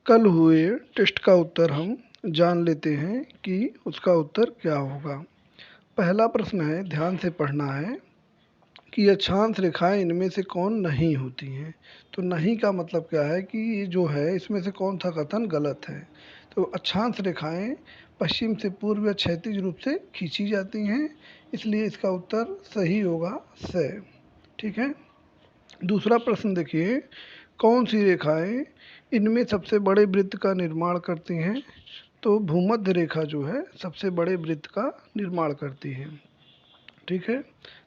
कल हुए टेस्ट का उत्तर हम जान लेते हैं कि उसका उत्तर क्या होगा। पहला प्रश्न है, ध्यान से पढ़ना है कि अक्षांश रेखाएं इनमें से कौन नहीं होती हैं। तो नहीं का मतलब क्या है कि ये जो है इसमें से कौन सा कथन गलत है। तो अक्षांश रेखाएं पश्चिम से पूर्व या क्षैतिज रूप से खींची जाती हैं, इसलिए इसका उत्तर सही होगा स। ठीक है। दूसरा प्रश्न देखिए, कौन सी रेखाएं इनमें सबसे बड़े वृत्त का निर्माण करती हैं। तो भूमध्य रेखा जो है सबसे बड़े वृत्त का निर्माण करती है। ठीक है।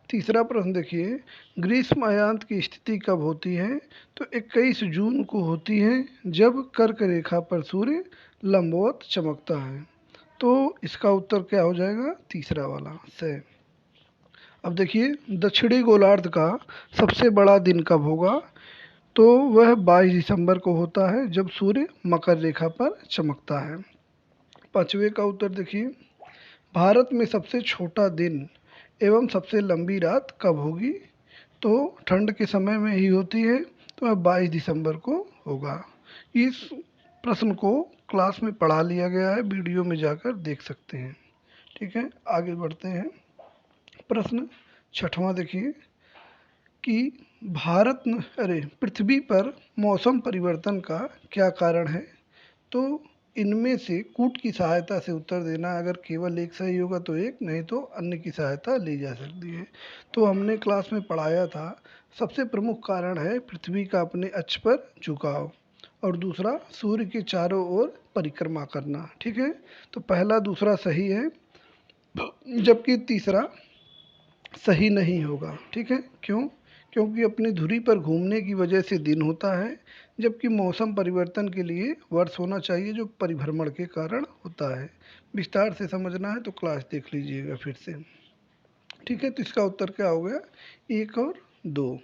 तीसरा प्रश्न देखिए, ग्रीष्म अयान्त की स्थिति कब होती है। तो 21 जून को होती है, जब कर्क रेखा पर सूर्य लंबवत चमकता है। तो इसका उत्तर क्या हो जाएगा, तीसरा वाला से। अब देखिए, दक्षिणी गोलार्ध का सबसे बड़ा दिन कब होगा। तो वह 22 दिसंबर को होता है, जब सूर्य मकर रेखा पर चमकता है। पांचवे का उत्तर देखिए, भारत में सबसे छोटा दिन एवं सबसे लंबी रात कब होगी। तो ठंड के समय में ही होती है, तो वह 22 दिसंबर को होगा। इस प्रश्न को क्लास में पढ़ा लिया गया है, वीडियो में जाकर देख सकते हैं। ठीक है, आगे बढ़ते हैं। प्रश्न छठवां देखिए कि पृथ्वी पर मौसम परिवर्तन का क्या कारण है। तो इनमें से कूट की सहायता से उत्तर देना, अगर केवल एक सही होगा तो एक, नहीं तो अन्य की सहायता ली जा सकती है। तो हमने क्लास में पढ़ाया था, सबसे प्रमुख कारण है पृथ्वी का अपने अक्ष पर झुकाव, और दूसरा सूर्य के चारों ओर परिक्रमा करना। ठीक है, तो पहला दूसरा सही है, जबकि तीसरा सही नहीं होगा। ठीक है, क्यों? क्योंकि अपनी धुरी पर घूमने की वजह से दिन होता है, जबकि मौसम परिवर्तन के लिए वर्ष होना चाहिए, जो परिभ्रमण के कारण होता है। विस्तार से समझना है तो क्लास देख लीजिएगा फिर से। ठीक है, तो इसका उत्तर क्या हो गया, 1 और 2।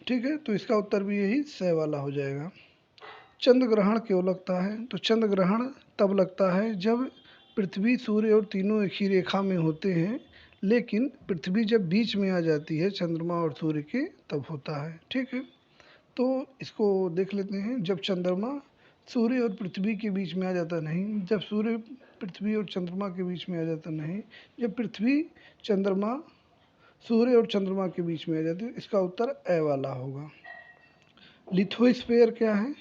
ठीक है, तो इसका उत्तर भी यही स वाला हो जाएगा। चंद्र ग्रहण क्यों लगता है। तो चंद्र ग्रहण तब लगता है जब पृथ्वी सूर्य और तीनों एक ही रेखा में होते हैं, लेकिन पृथ्वी जब बीच में आ जाती है चंद्रमा और सूर्य के, तब होता है। ठीक है, तो इसको देख लेते हैं। जब चंद्रमा सूर्य और पृथ्वी के बीच में आ जाता नहीं, जब सूर्य पृथ्वी और चंद्रमा के बीच में आ जाता नहीं, जब पृथ्वी चंद्रमा सूर्य और चंद्रमा के बीच में आ जाती है। इसका उत्तर ए वाला होगा। लिथोस्फीयर क्या है।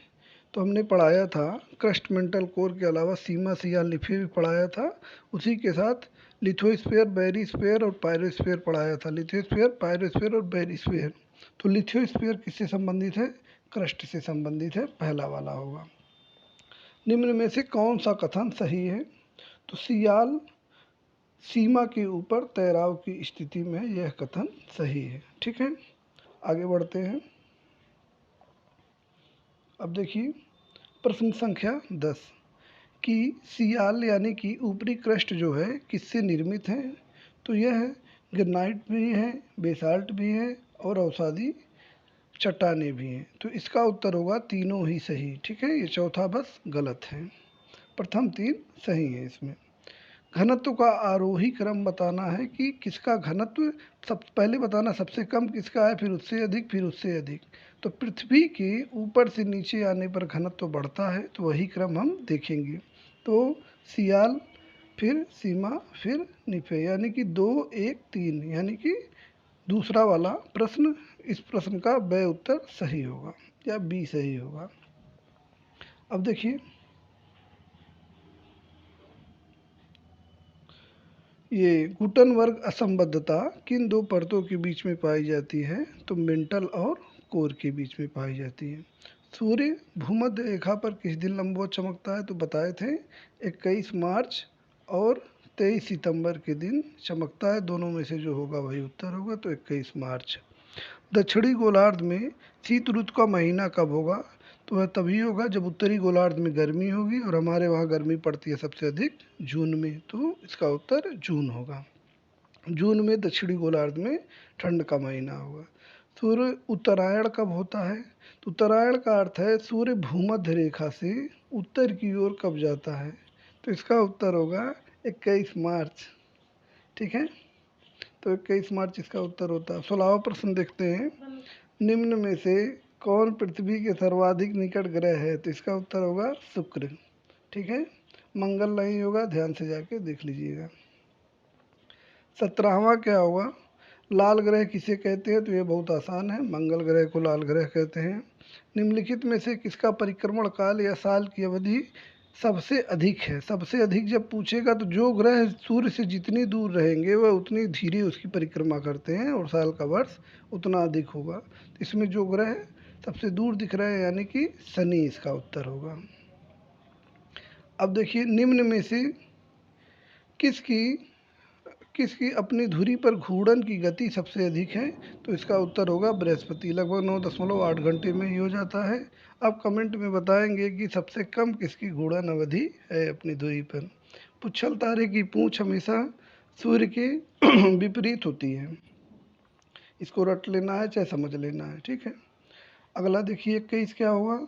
तो हमने पढ़ाया था क्रस्ट मेंटल कोर के अलावा सीमा सिया लिफे भी पढ़ाया था, उसी के साथ लिथोस्फीयर, बैरीस्फीयर और पायरोस्फीयर पढ़ाया था। लिथोस्फीयर, पायरोस्फीयर और बैरीस्फीयर। तो लिथोस्फीयर किससे संबंधित है, क्रस्ट से संबंधित है, पहला वाला होगा। निम्न में से कौन सा कथन सही है। तो सियाल सीमा के ऊपर तैराव की स्थिति में, यह कथन सही है। ठीक है, आगे बढ़ते हैं। अब देखिए प्रश्न संख्या 10 कि सियाल यानी कि ऊपरी क्रस्ट जो है किससे निर्मित है। तो यह ग्रेनाइट भी है, बेसाल्ट भी है और अवसादी चट्टानें भी हैं। तो इसका उत्तर होगा तीनों ही सही। ठीक है, ये चौथा बस गलत है, प्रथम 3 सही है। इसमें घनत्व का आरोही क्रम बताना है कि किसका घनत्व सब पहले बताना, सबसे कम किसका है, फिर उससे अधिक, फिर उससे अधिक। तो पृथ्वी के ऊपर से नीचे आने पर घनत्व बढ़ता है, तो वही क्रम हम देखेंगे। तो सियाल, फिर सीमा, फिर निफे, यानी कि 2 1 3, यानी कि दूसरा वाला प्रश्न, इस प्रश्न का ब उत्तर सही होगा या बी सही होगा। अब देखिए, ये गुटनबर्ग असंबद्धता किन दो परतों के बीच में पाई जाती है। तो मेंटल और कोर के बीच में पाई जाती है। सूर्य भूमध्य रेखा पर किस दिन लंबवत चमकता है। तो बताए थे 21 मार्च और 23 सितंबर के दिन चमकता है, दोनों में से जो होगा वही उत्तर होगा। तो 21 मार्च। दक्षिणी गोलार्ध में शीत ऋतु का महीना कब होगा। तो वह तभी होगा जब उत्तरी गोलार्ध में गर्मी होगी, और हमारे वहाँ गर्मी पड़ती है सबसे अधिक जून में। तो इसका उत्तर जून होगा। जून में दक्षिणी गोलार्ध में ठंड का महीना होगा। सूर्य उत्तरायण कब होता है। तो उत्तरायण का अर्थ है सूर्य भूमध्य रेखा से उत्तर की ओर कब जाता है। तो इसका उत्तर होगा 21 मार्च। ठीक है, तो 21 मार्च इसका उत्तर होता है। 16वां प्रश्न देखते हैं, निम्न में से कौन पृथ्वी के सर्वाधिक निकट ग्रह है? तो इसका उत्तर होगा शुक्र। ठीक है, मंगल नहीं होगा, ध्यान से जाके देख लीजिएगा। 17वां क्या होगा? लाल ग्रह किसे कहते हैं? तो ये बहुत आसान है, मंगल ग्रह को लाल ग्रह कहते हैं। निम्नलिखित में से किसका परिक्रमण काल या साल की अवधि सबसे अधिक है? सबसे अधिक जब पूछेगा तो जो ग्रह सूर्य से जितनी दूर रहेंगे वह उतनी धीरे उसकी परिक्रमा करते हैं और साल का वर्ष उतना अधिक होगा। तो इसमें जो ग्रह सबसे दूर दिख रहा है यानी कि शनि इसका उत्तर होगा। अब देखिए, निम्न में से किसकी किसकी अपनी धुरी पर घूर्णन की गति सबसे अधिक है? तो इसका उत्तर होगा बृहस्पति। लगभग 9.8 घंटे में ही हो जाता है। आप कमेंट में बताएंगे कि सबसे कम किसकी घूर्णन अवधि है अपनी धुरी पर। पुच्छल तारे की पूंछ हमेशा सूर्य के विपरीत होती है। इसको रट लेना है चाहे समझ लेना है, ठीक है। अगला देखिए 21 क्या होगा?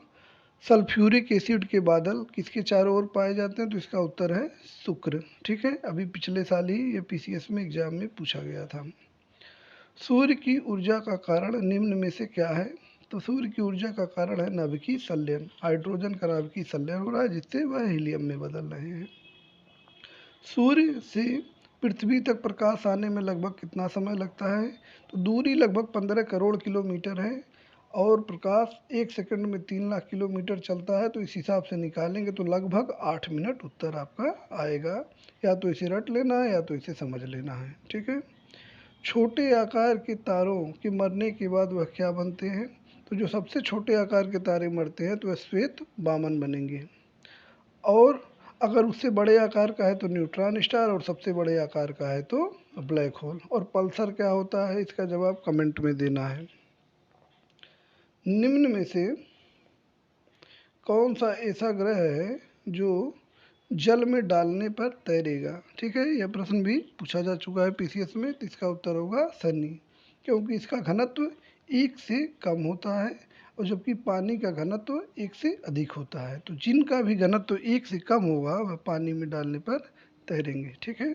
सल्फ्यूरिक एसिड के बादल किसके चारों ओर पाए जाते हैं? तो इसका उत्तर है शुक्र। ठीक है, अभी पिछले साल ही ये पीसीएस में एग्जाम में पूछा गया था। सूर्य की ऊर्जा का कारण निम्न में से क्या है? तो सूर्य की ऊर्जा का कारण है नाभिकीय संलयन। हाइड्रोजन का नाभिकीय संलयन हो रहा है जिससे वह हीलियम में बदल रहे हैं। सूर्य से पृथ्वी तक प्रकाश आने में लगभग कितना समय लगता है? तो दूरी लगभग 15 करोड़ किलोमीटर है और प्रकाश 1 सेकंड में 3 लाख किलोमीटर चलता है। तो इस हिसाब से निकालेंगे तो लगभग 8 मिनट उत्तर आपका आएगा। या तो इसे रट लेना है या तो इसे समझ लेना है, ठीक है। छोटे आकार के तारों के मरने के बाद वह क्या बनते हैं? तो जो सबसे छोटे आकार के तारे मरते हैं तो वह श्वेत वामन बनेंगे। और अगर उससे बड़े आकार का है तो न्यूट्रॉन स्टार और सबसे बड़े आकार का है तो ब्लैक होल। और पल्सर क्या होता है? इसका जवाब कमेंट में देना है। निम्न में से कौन सा ऐसा ग्रह है जो जल में डालने पर तैरेगा? ठीक है, यह प्रश्न भी पूछा जा चुका है पीसीएस में। तो इसका उत्तर होगा शनि, क्योंकि इसका घनत्व 1 से कम होता है और जबकि पानी का घनत्व 1 से अधिक होता है। तो जिनका भी घनत्व 1 से कम होगा वह पानी में डालने पर तैरेंगे। ठीक है।